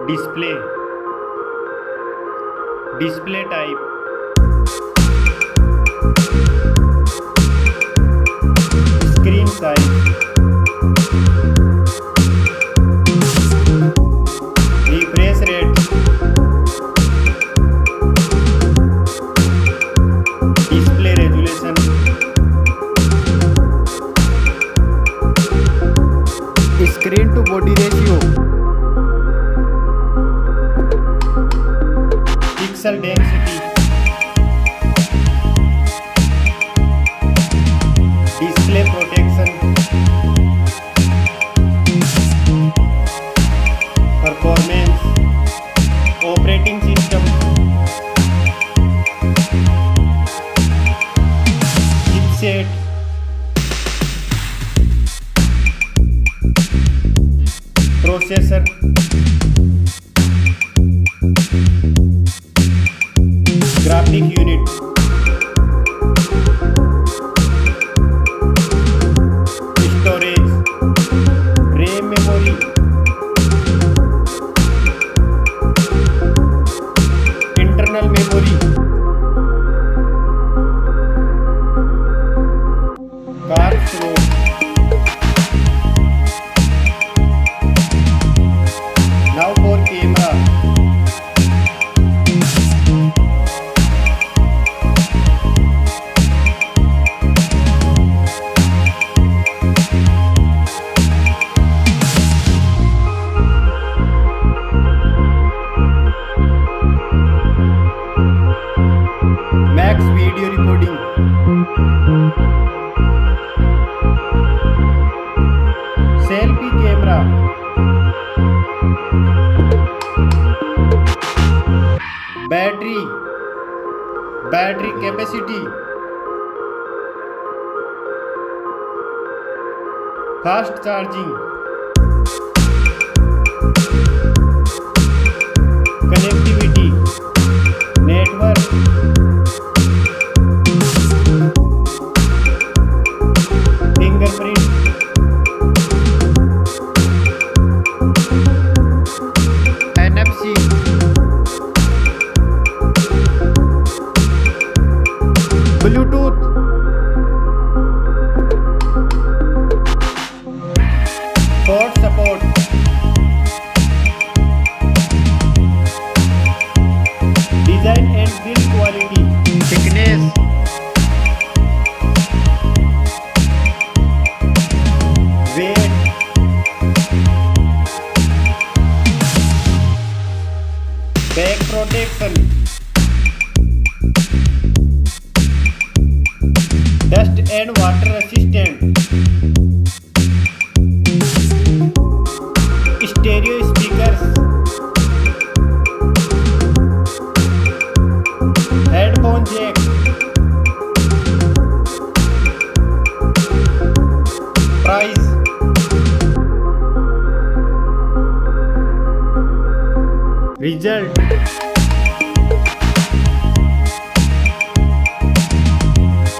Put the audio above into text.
display, display type, screen size, refresh rate, display resolution, screen to body ratio, pixel density, display protection, performance, operating system, chipset, processor, graphic unit, storage, RAM memory, internal memory, card slot, now for camera, max video recording, selfie camera, battery capacity, fast charging, connectivity, network, fingerprint, NFC, Bluetooth, port support, design and build quality, thickness, weight, back protection, dust and water resistant, stereo speakers, headphone jack, price, result.